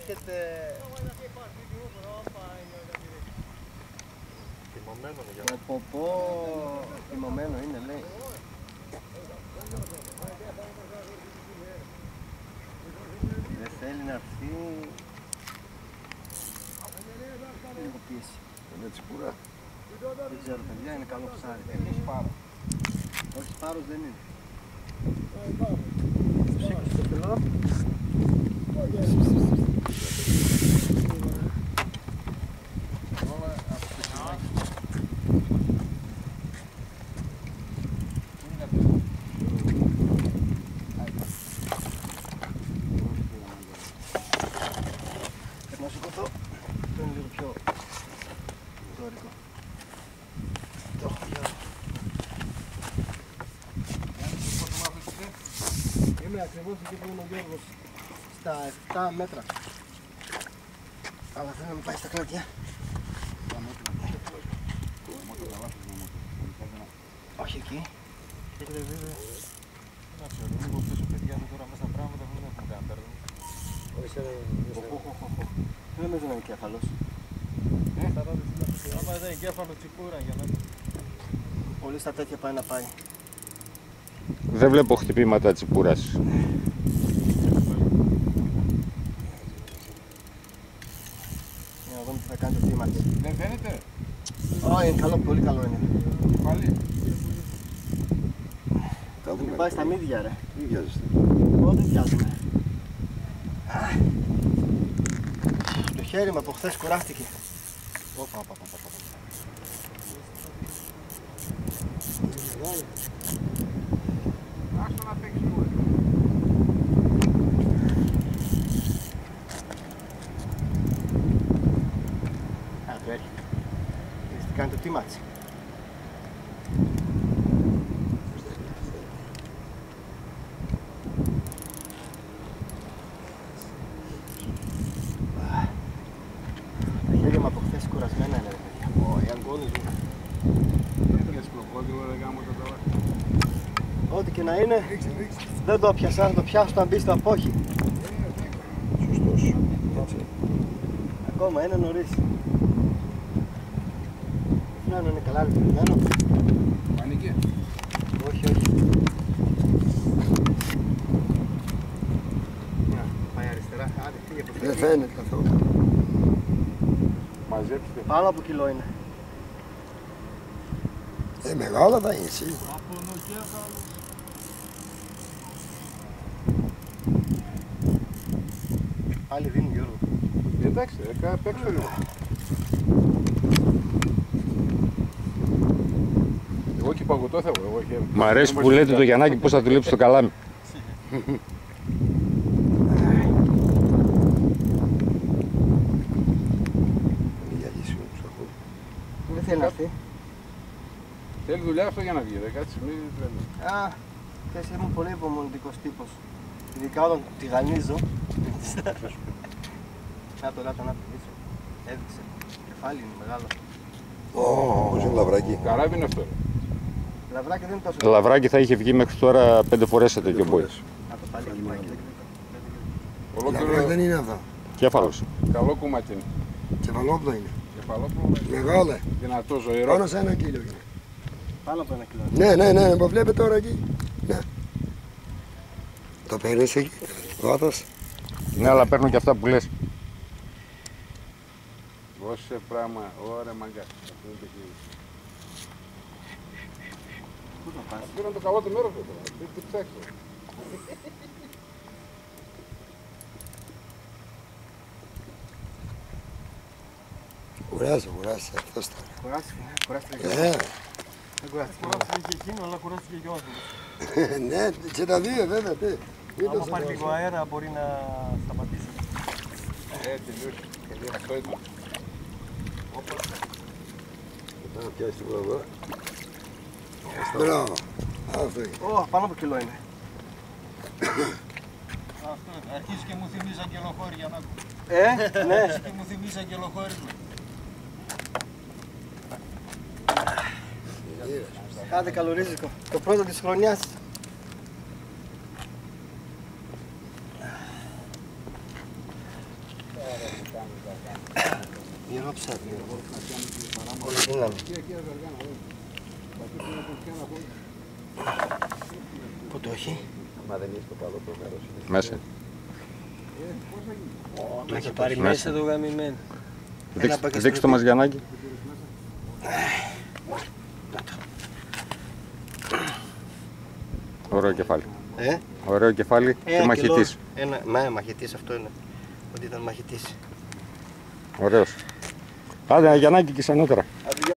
έχετε... Θυμωμένο είναι για να... Πω, θυμωμένο είναι, λέει. Δεν θέλει να έρθει... Λίγο πίεση. Είναι τσιπούρα. Δεν ξέρω, παιδιά, είναι καλό ψάρι. Είναι σπάρο. Όχι, σπάρος δεν είναι. Σήκωσε το φιλό. Να σηκωθώ. Αυτό είναι λίγο πιο ζώρικο. Το έχω για... Είμαι ακριβώς εκεί που είναι ο Γιώργος, στα 7 μέτρα. Αλλά θέλω να μην πάει στα κλάδια. Όχι εκεί. Έχετε βέβαια. Να ξέρω, λίγο πίσω παιδιά εδώ τώρα μέσα στα πράγματα δεν έχουμε καν πέρδο. Δεν νομίζω να είναι κέφαλος. Άμα δεν είναι κέφαλο τσιπούρα για να... Πολύ στα τέτοια πάει να πάει. Δεν βλέπω χτυπήματα τσιπούρας. Για να δούμε τι θα κάνει το θύμα της. Δεν φαίνεται. Όχι, είναι καλό, πολύ καλό είναι. Πάλι. Μην πάει στα μύδια ρε. Μη βιάζεστε. Εγώ δεν βιάζομαι. Το χέρι μου από χθες κουράστηκε. Άστο να παίξεις μόνο. Α, το έρχεται. Είδες τι κάνει το τίματσι. Τα χέρια μου από χθες κουρασμένα είναι ρε παιδιά. Οι αγκώνες μου. Έπιασες κροκόδιλο ρε γάμο το τώρα. Ό,τι και να είναι, δεν το πιάσα, θα το πιάσω να μπει στο απόχη. Σωστός. Έτσι. Ακόμα είναι νωρίς. Να είναι καλά λειτουργημένο. Ανήκε. Όχι, όχι. Να, πάει αριστερά. Άντε, φύγε από Δεν φαίνεται καθόλου. Μαζέψτε. Πάνω από κιλό είναι. Μεγάλα θα είναι σίγουρα. Πάλι δίνει Γιώργο. Εντάξει, παίξω λίγο. Εγώ και παγωτό θέλω, εγώ χαίρομαι. Μ' αρέσει που λέτε το Γιαννάκη πώς θα του λείψει το καλάμι. Δεν θέλει να έρθει. Θέλει δουλειά αυτό για να βγει, κάτσε, μην τρελεί. Α, θες ήμουν πολύ υπομονητικός τύπος. Ειδικά όταν τηγανίζω. Να το λάτω να πηδήσω. Έδειξε. Κεφάλι είναι μεγάλο. Πώς είναι λαβράκι. Καράβι είναι αυτό. Ρε. Λαβράκι δεν είναι τόσο. Το λαβράκι θα είχε βγει μέχρι τώρα 5 φορές σε τέτοιο μπόι. Να το πάλι εκεί πάει. Λαβράκι Ολόκληρο δεν είναι αυτό. Κέφαλος. καλό κομμάτι είναι. Κεφαλόπλο είναι. Κεφαλόπλο, Μεγάλο. δυνατό, ζωηρό. Πάνω σε 1 κιλό είναι. Πάνω από 1 κιλό. Ναι, που βλέπετε τώρα εκεί. Ναι. Το παίρνεις εκεί, βάθος. Ναι, αλλά παίρνω και αυτά που λες. Δώσε πράγμα, ωραία μαγκά. Αυτό είναι το χέρι. Πού θα πας. Αυτό είναι το καλό του μέρος του τώρα. Τι ψάξω. Κουράζει, αυτός τώρα. Κουράστηκε. Δεν κουράστηκε. Κουράστηκε και εκείνο, αλλά κουράστηκε και ο άνθρωπος. Ναι, και τα δύο βέβαια. Άμα πάρει λίγο αέρα μπορεί να σταματήσει. Τελείωσε. Αυτό ήταν. Να πιάσει την εδώ. Μπράβο. Αυτό είναι. Ω, πάνω από κιλό είναι. Αυτό, αρχίζει και μου θυμίζει αγγελοχώρη για να ακούω. Ναι. Και μου θυμίζει αγγελοχώρη. Άντε καλορίζικο. Το πρώτο της χρονιάς. Λίγο ψάχνει. Όλη δύναμη. Πού το έχει? Μα δεν είσαι το καλό το μέρος. Μέσα. Το έχει πάρει μέσα το γαμημένο. Δείξτε το μας Γιαννάκη. Ωραίο κεφάλι. Ωραίο κεφάλι και μαχητής. Μαχητής αυτό είναι. Ότι ήταν μαχητής. Ωραίος. Άντε Γιαννάκη και σαν νότερα.